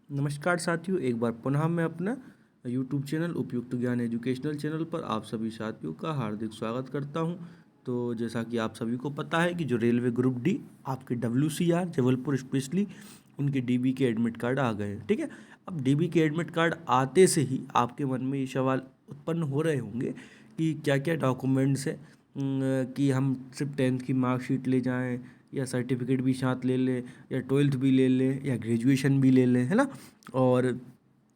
नमस्कार साथियों, एक बार पुनः मैं अपना यूट्यूब चैनल उपयुक्त ज्ञान एजुकेशनल चैनल पर आप सभी साथियों का हार्दिक स्वागत करता हूं। तो जैसा कि आप सभी को पता है कि जो रेलवे ग्रुप डी आपके WCR जबलपुर स्पेशली उनके DB के एडमिट कार्ड आ गए हैं। ठीक है, अब DB के एडमिट कार्ड आते से ही आपके मन में ये सवाल उत्पन्न हो रहे होंगे कि क्या क्या डॉक्यूमेंट्स हैं, कि हम सिर्फ 10th की मार्कशीट ले जाएं या सर्टिफिकेट भी साथ ले लें या 12th भी ले लें या ग्रेजुएशन भी ले लें, है ना। और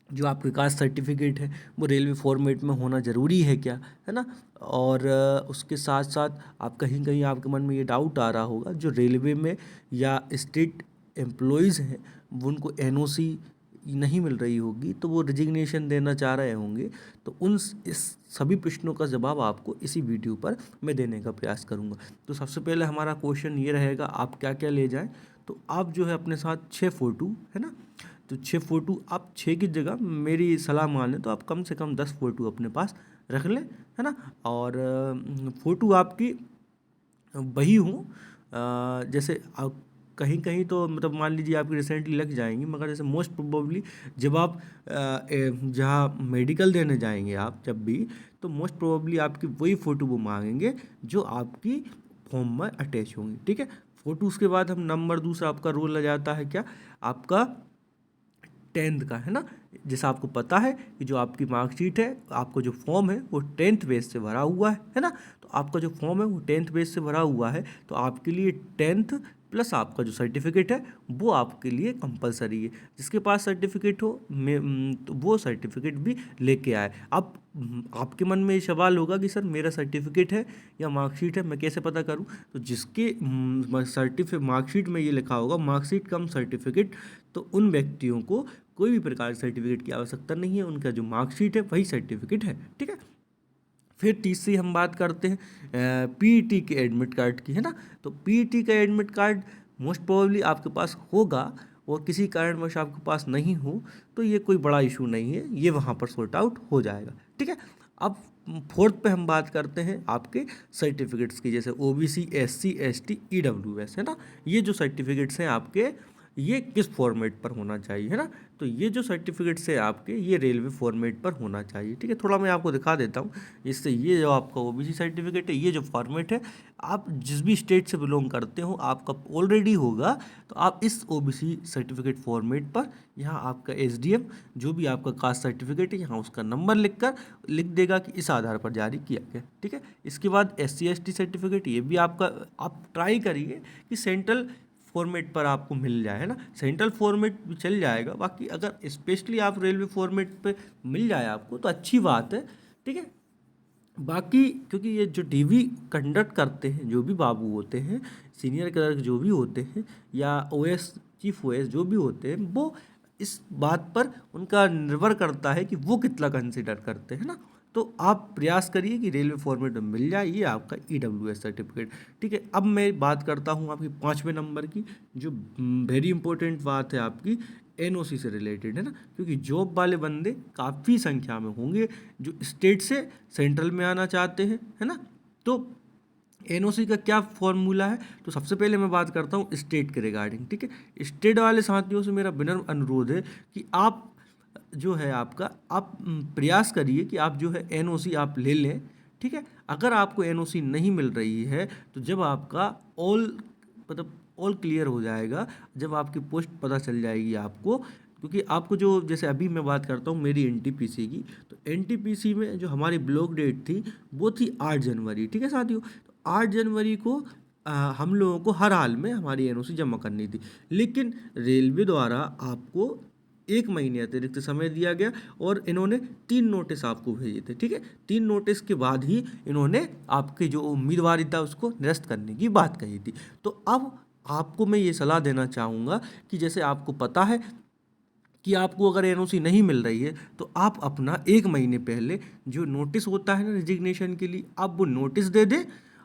जो आपके कास्ट सर्टिफिकेट है वो रेलवे फॉर्मेट में होना ज़रूरी है क्या, है ना। और उसके साथ साथ आप कहीं कहीं आपके मन में ये डाउट आ रहा होगा, जो रेलवे में या स्टेट एम्प्लॉयज़ हैं वो उनको NOC नहीं मिल रही होगी तो वो रिजिग्नेशन देना चाह रहे होंगे। तो इस सभी प्रश्नों का जवाब आपको इसी वीडियो पर मैं देने का प्रयास करूंगा। तो सबसे पहले हमारा क्वेश्चन ये रहेगा, आप क्या क्या ले जाएं। तो आप जो है अपने साथ 6 फ़ोटो, है ना। तो 6 फ़ोटो, आप 6 की जगह मेरी सलाह मानें तो आप कम से कम 10 फ़ोटो अपने पास रख लें, है ना। और फ़ोटो आपकी वही हूँ, जैसे कहीं कहीं तो मतलब मान लीजिए आपकी रिसेंटली लग जाएंगी, मगर जैसे मोस्ट प्रोबेबली जब आप जहाँ मेडिकल देने जाएंगे आप जब भी, तो मोस्ट प्रोबेबली आपकी वही फ़ोटो वो मांगेंगे जो आपकी फॉर्म में अटैच होंगी। ठीक है, फ़ोटो उसके बाद हम नंबर दूसरा आपका रोल आ जाता है क्या, आपका 10th का, है ना। जैसा आपको पता है कि जो आपकी मार्कशीट है, आपको जो फॉर्म है वो 10th बेस से भरा हुआ है ना। तो आपका जो फॉर्म है वो 10th बेस से भरा हुआ है, तो आपके लिए 10th प्लस आपका जो सर्टिफिकेट है वो आपके लिए कंपलसरी है। जिसके पास सर्टिफिकेट हो तो वो सर्टिफिकेट भी लेके आए। अब आपके मन में ये सवाल होगा कि सर मेरा सर्टिफिकेट है या मार्कशीट है, मैं कैसे पता करूं। तो जिसके मार्कशीट में ये लिखा होगा मार्कशीट कम सर्टिफिकेट, तो उन व्यक्तियों को कोई भी प्रकार सर्टिफिकेट की आवश्यकता नहीं है, उनका जो मार्कशीट है वही सर्टिफिकेट है। ठीक है, फिर तीसरी हम बात करते हैं PET के एडमिट कार्ड की, है ना। तो PET का एडमिट कार्ड मोस्ट प्रोबेबली आपके पास होगा, और किसी कारणवश आपके पास नहीं हो तो ये कोई बड़ा इशू नहीं है, ये वहाँ पर सॉर्ट आउट हो जाएगा। ठीक है, अब फोर्थ पे हम बात करते हैं आपके सर्टिफिकेट्स की, जैसे OBC SC ST EWS, है ना। ये जो सर्टिफिकेट्स हैं आपके, ये किस फॉर्मेट पर होना चाहिए, है ना। तो ये जो सर्टिफिकेट्स है आपके, ये रेलवे फॉर्मेट पर होना चाहिए। ठीक है, थोड़ा मैं आपको दिखा देता हूँ। इससे ये जो आपका OBC सर्टिफिकेट है, ये जो फॉर्मेट है, आप जिस भी स्टेट से बिलोंग करते हो आपका ऑलरेडी होगा, तो आप इस OBC सर्टिफिकेट फॉर्मेट पर यहाँ आपका SDM जो भी आपका कास्ट सर्टिफिकेट है यहाँ उसका नंबर लिख देगा कि इस आधार पर जारी किया गया। ठीक है, इसके बाद SC ST सर्टिफिकेट, ये भी आपका, आप ट्राई करिए कि सेंट्रल फॉर्मेट पर आपको मिल जाए, है ना। सेंट्रल फॉर्मेट भी चल जाएगा, बाकी अगर स्पेशली आप रेलवे फॉर्मेट पे मिल जाए आपको तो अच्छी बात है। ठीक है, बाकी क्योंकि ये जो DB कंडक्ट करते हैं, जो भी बाबू होते हैं, सीनियर क्लर्क जो भी होते हैं, या OS चीफ OS जो भी होते हैं, वो इस बात पर उनका निर्भर करता है कि वो कितना कंसिडर करते हैं ना। तो आप प्रयास करिए कि रेलवे फॉर्मेट में मिल जाए ये आपका EWS सर्टिफिकेट। ठीक है, अब मैं बात करता हूँ आपकी 5वें नंबर की, जो वेरी इंपॉर्टेंट बात है आपकी NOC से रिलेटेड, है ना। क्योंकि जॉब वाले बंदे काफ़ी संख्या में होंगे जो स्टेट से सेंट्रल में आना चाहते हैं, है ना। तो NOC का क्या फॉर्मूला है, तो सबसे पहले मैं बात करता हूँ स्टेट के रिगार्डिंग। ठीक है, स्टेट वाले साथियों से मेरा विनम्र अनुरोध है कि आप जो है आपका, आप प्रयास करिए कि आप जो है NOC आप ले लें। ठीक है, अगर आपको NOC नहीं मिल रही है तो जब आपका ऑल क्लियर हो जाएगा, जब आपकी पोस्ट पता चल जाएगी आपको, क्योंकि आपको जो, जैसे अभी मैं बात करता हूँ मेरी NTPC की, तो NTPC में जो हमारी ब्लॉक डेट थी वो थी 8 जनवरी। ठीक है साथियों, तो 8 जनवरी को हम लोगों को हर हाल में हमारी NOC जमा करनी थी, लेकिन रेलवे द्वारा आपको 1 महीने अतिरिक्त समय दिया गया और इन्होंने 3 नोटिस आपको भेजे थे। ठीक है, 3 नोटिस के बाद ही इन्होंने आपकी जो उम्मीदवारी था उसको निरस्त करने की बात कही थी। तो अब आपको मैं ये सलाह देना चाहूँगा कि जैसे आपको पता है कि आपको अगर NOC नहीं मिल रही है, तो आप अपना 1 महीने पहले जो नोटिस होता है ना रिजिग्नेशन के लिए, आप वो नोटिस दे दें,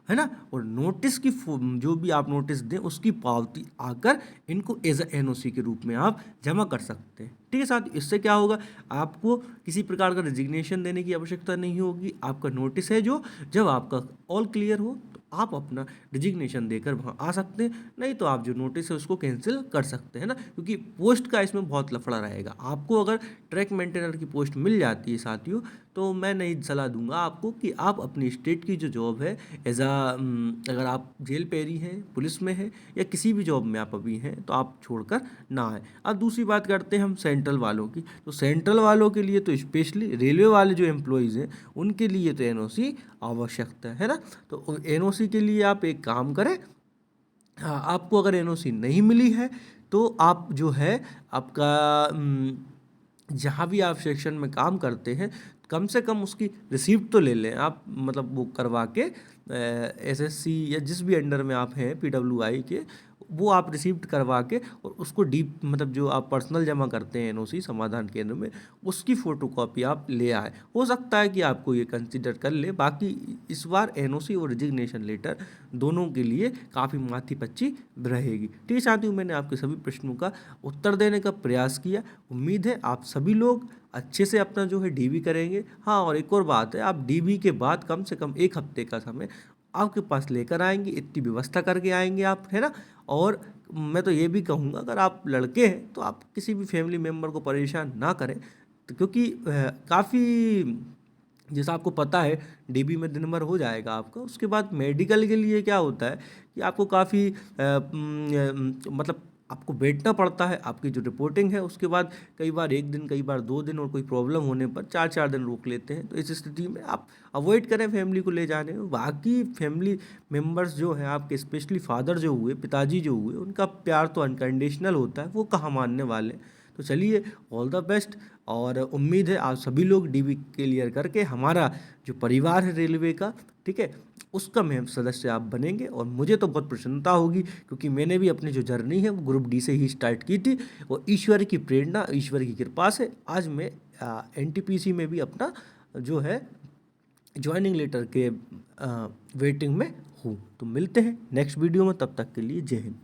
है ना। और नोटिस की जो भी आप नोटिस दें उसकी पावती आकर इनको एज अ NOC के रूप में आप जमा कर सकते हैं। ठीक है साथ, इससे क्या होगा, आपको किसी प्रकार का रिजिग्नेशन देने की आवश्यकता नहीं होगी। आपका नोटिस है जो, जब आपका ऑल क्लियर हो तो आप अपना रिजिग्नेशन देकर वहाँ आ सकते हैं, नहीं तो आप जो नोटिस है उसको कैंसिल कर सकते हैं ना, क्योंकि पोस्ट का इसमें बहुत लफड़ा रहेगा। आपको अगर ट्रैक मेंटेनर की पोस्ट मिल जाती है साथियों, तो मैं नहीं सलाह दूंगा आपको कि आप अपनी स्टेट की जो जॉब है अगर आप जेल पैरी हैं, पुलिस में हैं या किसी भी जॉब में आप अभी हैं, तो आप छोड़कर ना आए। अब दूसरी बात करते हैं हम सेंट्रल वालों की। तो सेंट्रल वालों के लिए तो स्पेशली रेलवे वाले जो एम्प्लॉयज़ हैं उनके लिए तो एनओसी आवश्यकता है ना। तो एनओसी के लिए आप एक काम करें, हाँ, आपको अगर एनओसी नहीं मिली है तो आप जो है आपका जहाँ भी आप सेक्शन में काम करते हैं, कम से कम उसकी रिसीप्ट तो ले लें आप, मतलब वो करवा के एसएससी या जिस भी अंडर में आप हैं पीडब्ल्यूआई के, वो आप रिसीप्ट करवा के और उसको डीप मतलब जो आप पर्सनल जमा करते हैं एनओसी समाधान केंद्र में, उसकी फ़ोटोकॉपी आप ले आए। हो सकता है कि आपको ये कंसिडर कर ले। बाकी इस बार एनओसी और रिजिग्नेशन लेटर दोनों के लिए काफ़ी माथी पच्ची रहेगी। ठीक है साथियों, मैंने आपके सभी प्रश्नों का उत्तर देने का प्रयास किया। उम्मीद है आप सभी लोग अच्छे से अपना जो है डीबी करेंगे। हाँ, और एक और बात है, आप डीबी के बाद कम से कम 1 हफ्ते का समय आपके पास लेकर आएंगे, इतनी व्यवस्था करके आएंगे आप, है ना। और मैं तो ये भी कहूँगा, अगर आप लड़के हैं तो आप किसी भी फैमिली मेम्बर को परेशान ना करें, तो क्योंकि काफ़ी जैसा आपको पता है डीबी में दिन भर हो जाएगा आपका। उसके बाद मेडिकल के लिए क्या होता है कि आपको काफ़ी मतलब आपको बैठना पड़ता है, आपकी जो रिपोर्टिंग है उसके बाद कई बार 1 दिन, कई बार 2 दिन, और कोई प्रॉब्लम होने पर 4-4 दिन रोक लेते हैं। तो इस स्थिति में आप अवॉइड करें फैमिली को ले जाने में। बाकी फैमिली मेम्बर्स जो हैं आपके, स्पेशली फादर जो हुए, पिताजी जो हुए, उनका प्यार तो अनकंडीशनल होता है, वो कहाँ मानने वाले। तो चलिए, ऑल द बेस्ट। और उम्मीद है आप सभी लोग डीबी क्लियर करके हमारा जो परिवार है रेलवे का, ठीक है, उसका में सदस्य आप बनेंगे। और मुझे तो बहुत प्रसन्नता होगी, क्योंकि मैंने भी अपनी जो जर्नी है वो ग्रुप डी से ही स्टार्ट की थी, और ईश्वर की प्रेरणा, ईश्वर की कृपा से आज मैं एनटीपीसी में भी अपना जो है ज्वाइनिंग लेटर के वेटिंग में हूँ। तो मिलते हैं नेक्स्ट वीडियो में, तब तक के लिए जय हिंद।